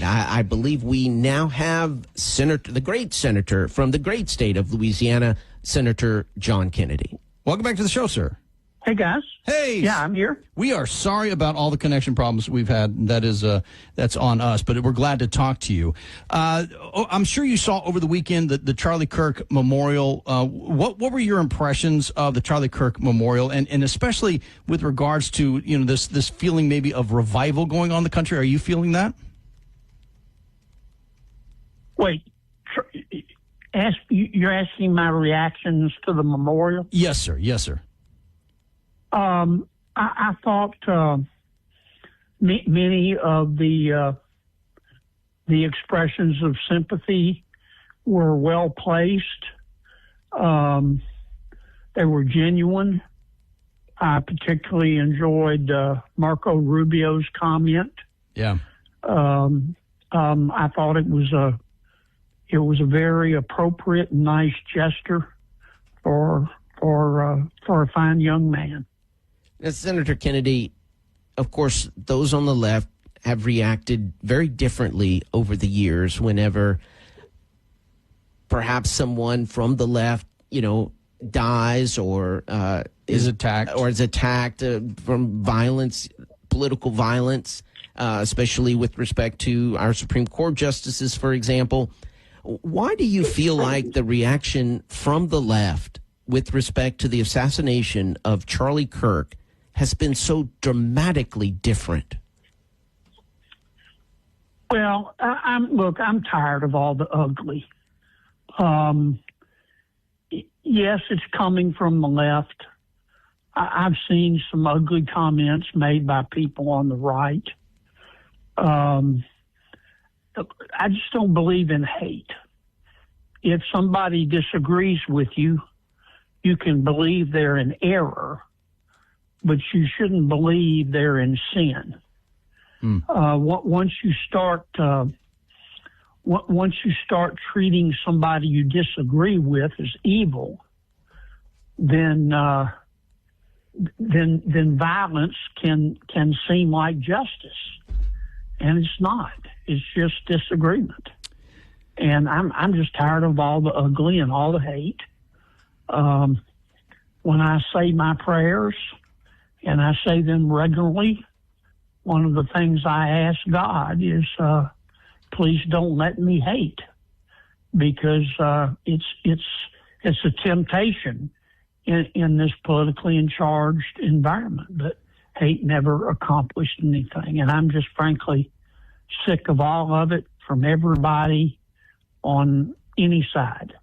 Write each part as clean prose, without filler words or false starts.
right. I believe we now have the great senator from the great state of Louisiana, Senator John Kennedy. Welcome back to the show, sir. Hey, guys. Hey. Yeah, I'm here. We are sorry about all the connection problems we've had. That's on us, but we're glad to talk to you. I'm sure you saw over the weekend the Charlie Kirk Memorial. What were your impressions of the Charlie Kirk Memorial, and especially with regards to this feeling maybe of revival going on in the country? Are you feeling that? Wait, you're asking my reactions to the memorial? Yes, sir. Yes, sir. I thought many of the expressions of sympathy were well placed. They were genuine. I particularly enjoyed Marco Rubio's comment. Yeah. I thought it was a very appropriate and nice gesture for a fine young man. Now, Senator Kennedy, of course, those on the left have reacted very differently over the years whenever perhaps someone from the left, dies or is attacked from violence, political violence, especially with respect to our Supreme Court justices, for example. Why do you feel like the reaction from the left with respect to the assassination of Charlie Kirk has been so dramatically different? Well, I'm tired of all the ugly. Yes, it's coming from the left. I've seen some ugly comments made by people on the right. I just don't believe in hate. If somebody disagrees with you, you can believe they're in error, but you shouldn't believe they're in sin. Once you start treating somebody you disagree with as evil, then violence can seem like justice, and it's not. It's just disagreement. And I'm just tired of all the ugly and all the hate. When I say my prayers, and I say them regularly, one of the things I ask God is, please don't let me hate, because it's a temptation in this politically charged environment. But hate never accomplished anything, and I'm just frankly sick of all of it from everybody on any side.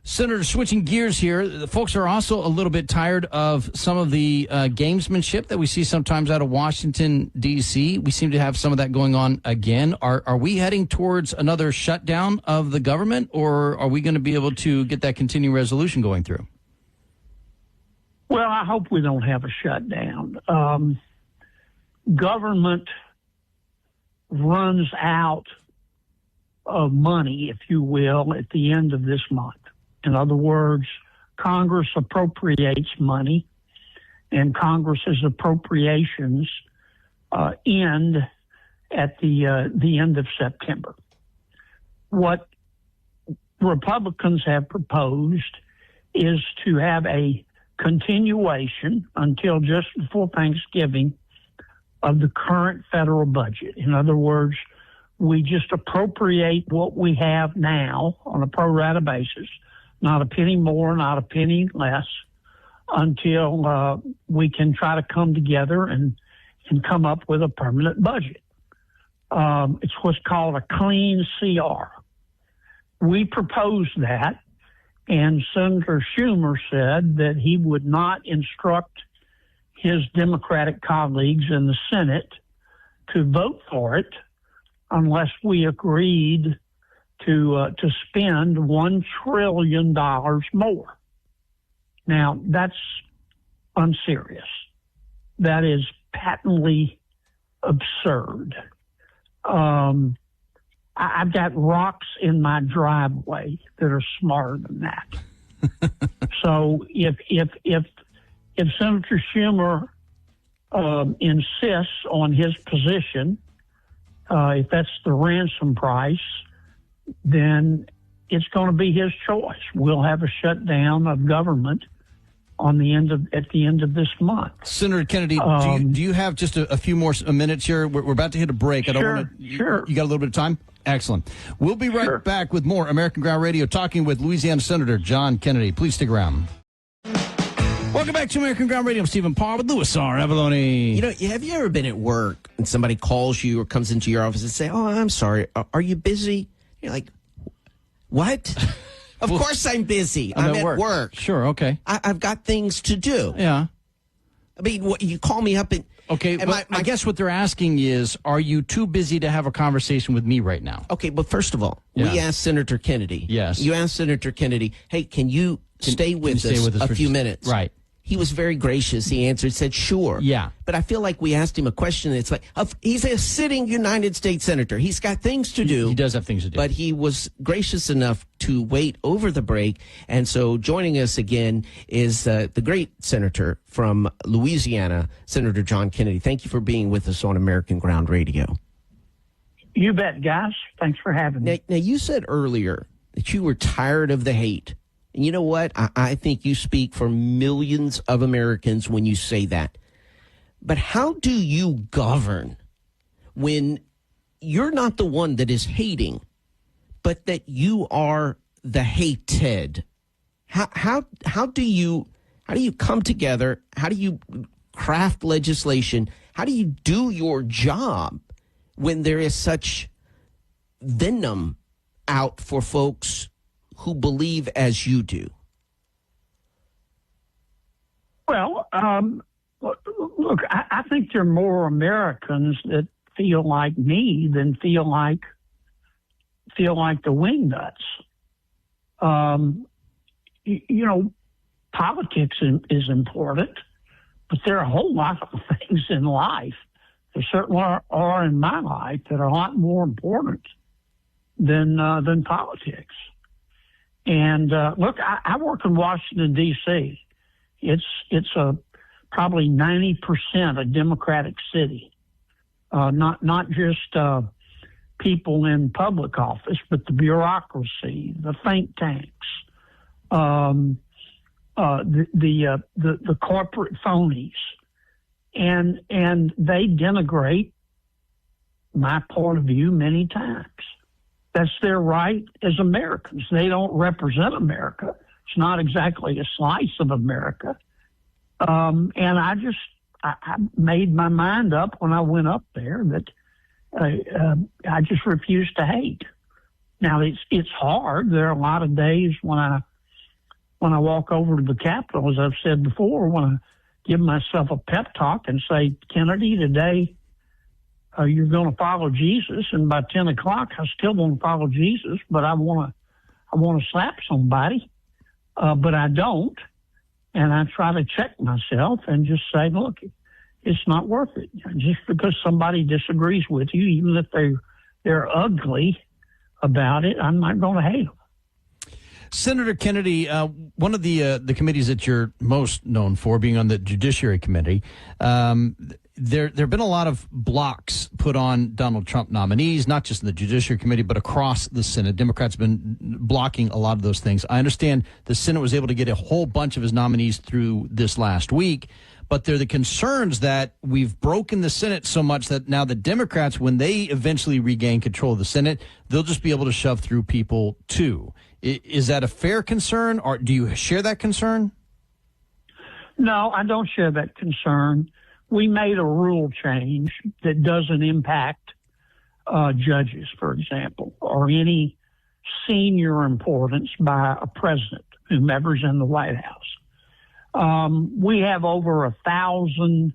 Senator, switching gears here, the folks are also a little bit tired of some of the gamesmanship that we see sometimes out of Washington, D.C. We seem to have some of that going on again. Are we heading towards another shutdown of the government, or are we going to be able to get that continuing resolution going through? Well, I hope we don't have a shutdown. Government runs out of money, if you will, at the end of this month. In other words, Congress appropriates money, and Congress's appropriations end at the end of September. What Republicans have proposed is to have a continuation until just before Thanksgiving of the current federal budget. In other words, we just appropriate what we have now on a pro rata basis, not a penny more, not a penny less, until we can try to come together and come up with a permanent budget. It's what's called a clean CR. We proposed that, and Senator Schumer said that he would not instruct his Democratic colleagues in the Senate to vote for it unless we agreed to spend $1 trillion more. Now, that's unserious. That is patently absurd. I've got rocks in my driveway that are smarter than that. So if Senator Schumer insists on his position if that's the ransom price, then it's going to be his choice. We'll have a shutdown of government at the end of this month. Senator Kennedy, do you have just a few more minutes here? We're about to hit a break. I don't want to. Sure. You got a little bit of time? Excellent. We'll be right back with more American Ground Radio, talking with Louisiana Senator John Kennedy. Please stick around. Welcome back to American Ground Radio. I'm Stephen Parr with Louis R. Avalone. You know, have you ever been at work and somebody calls you or comes into your office and say, "Oh, I'm sorry, are you busy?" You're like, "What?" Of course I'm busy. I'm at work. Sure, okay. I've got things to do. Yeah. I mean, you call me up and... Okay, but I guess what they're asking is, are you too busy to have a conversation with me right now? Okay, but first of all, we asked Senator Kennedy. Yes. You asked Senator Kennedy, hey, can you stay with us a few minutes? Right. He was very gracious. He answered, said, sure. Yeah. But I feel like we asked him a question. It's like, he's a sitting United States senator. He's got things to do. He does have things to do. But he was gracious enough to wait over the break. And so joining us again is the great senator from Louisiana, Senator John Kennedy. Thank you for being with us on American Ground Radio. You bet, guys. Thanks for having me. Now, you said earlier that you were tired of the hate. And you know what? I think you speak for millions of Americans when you say that. But how do you govern when you're not the one that is hating, but that you are the hated? How do you come together? How do you craft legislation? How do you do your job when there is such venom out for folks who believe as you do? Well, look, I think there are more Americans that feel like me than feel like the wingnuts. You know, politics is important, but there are a whole lot of things in life. There certainly are in my life that are a lot more important than politics. And look, I work in Washington, D.C. It's probably 90% a Democratic city, not just people in public office, but the bureaucracy, the think tanks, the corporate phonies, and they denigrate my point of view many times. That's their right as Americans. They don't represent America. It's not exactly a slice of America. And I made my mind up when I went up there that I just refuse to hate. Now it's hard. There are a lot of days when I walk over to the Capitol, as I've said before, when I give myself a pep talk and say, Kennedy, today you're going to follow Jesus, and by 10 o'clock I still want to follow Jesus, but I want to slap somebody, but I don't. And I try to check myself and just say, look, it's not worth it. Just because somebody disagrees with you, even if they're ugly about it, I'm not going to hate them. Senator Kennedy, one of the committees that you're most known for, being on the Judiciary Committee, there have been a lot of blocks put on Donald Trump nominees, not just in the Judiciary Committee, but across the Senate. Democrats have been blocking a lot of those things. I understand the Senate was able to get a whole bunch of his nominees through this last week, but there are the concerns that we've broken the Senate so much that now the Democrats, when they eventually regain control of the Senate, they'll just be able to shove through people too. Is that a fair concern, or do you share that concern? No, I don't share that concern. We made a rule change that doesn't impact judges, for example, or any senior importance by a president, whomever's in the White House. We have over 1,000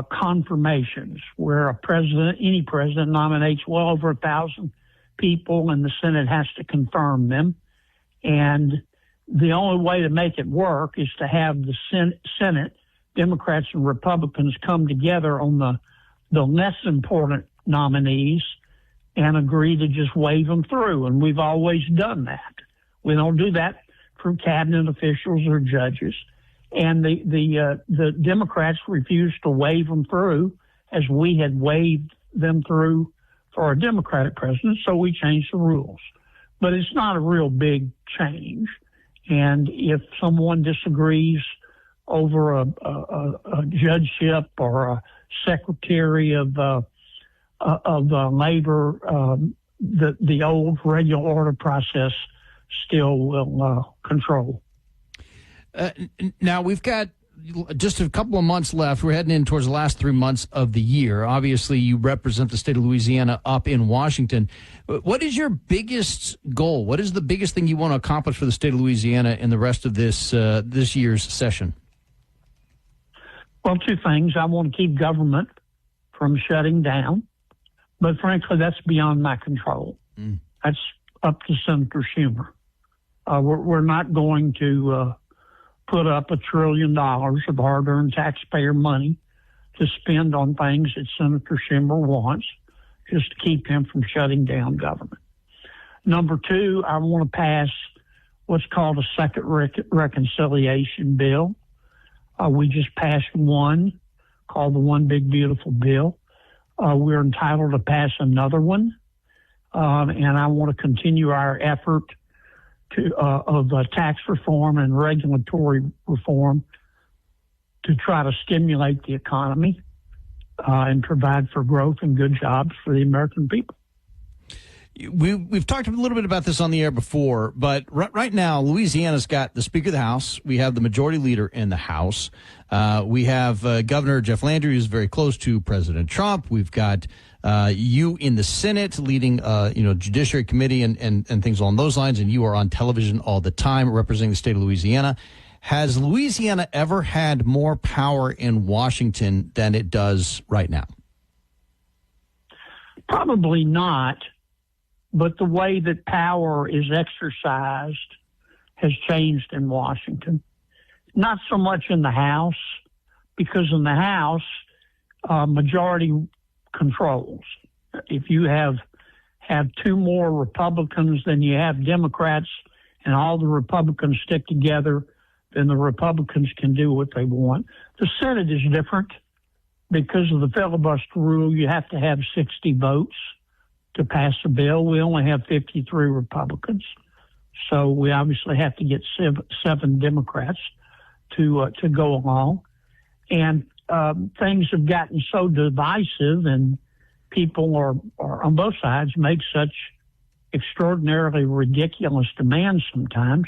confirmations where any president nominates well over 1,000 people, and the Senate has to confirm them. And the only way to make it work is to have the Senate, Democrats and Republicans, come together on the less important nominees and agree to just wave them through. And we've always done that. We don't do that for cabinet officials or judges. And the Democrats refused to wave them through, as we had waved them through for a Democratic president, so we changed the rules. But it's not a real big change. And if someone disagrees over a judgeship or a secretary of labor, the old regular order process still will control. Now, we've got just a couple of months left. We're heading in towards the last 3 months of the year. Obviously, you represent the state of Louisiana up in Washington. What is your biggest goal? What is the biggest thing you want to accomplish for the state of Louisiana in the rest of this year's session? Well, two things. I want to keep government from shutting down, but frankly, that's beyond my control. That's up to Senator Schumer. We're not going to put up $1 trillion of hard-earned taxpayer money to spend on things that Senator Schumer wants, just to keep him from shutting down government. Number two, I want to pass what's called a second reconciliation bill. We just passed one called the One Big Beautiful Bill. We're entitled to pass another one, and I want to continue our effort of tax reform and regulatory reform to try to stimulate the economy and provide for growth and good jobs for the American people. We've talked a little bit about this on the air before, but right now, Louisiana's got the Speaker of the House. We have the Majority Leader in the House. We have Governor Jeff Landry, who's very close to President Trump. We've got you in the Senate leading, Judiciary Committee and things along those lines, and you are on television all the time representing the state of Louisiana. Has Louisiana ever had more power in Washington than it does right now? Probably not. But the way that power is exercised has changed in Washington. Not so much in the House, because in the House, majority controls. If you have two more Republicans than you have Democrats, and all the Republicans stick together, then the Republicans can do what they want. The Senate is different. Because of the filibuster rule, you have to have 60 votes to pass a bill. We only have 53 Republicans. So we obviously have to get seven Democrats to go along. And things have gotten so divisive, and people are on both sides make such extraordinarily ridiculous demands sometimes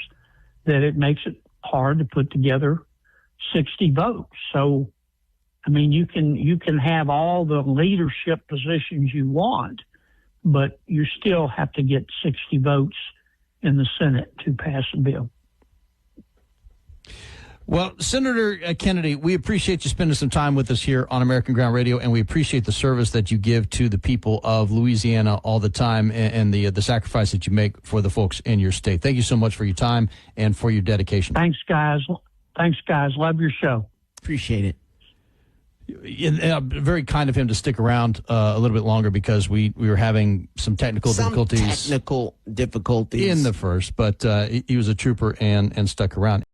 that it makes it hard to put together 60 votes. So, I mean, you can have all the leadership positions you want, but you still have to get 60 votes in the Senate to pass a bill. Well, Senator Kennedy, we appreciate you spending some time with us here on American Ground Radio, and we appreciate the service that you give to the people of Louisiana all the time, and the sacrifice that you make for the folks in your state. Thank you so much for your time and for your dedication. Thanks, guys. Love your show. Appreciate it. Very kind of him to stick around a little bit longer, because we were having some technical difficulties in the first, but he was a trooper and stuck around.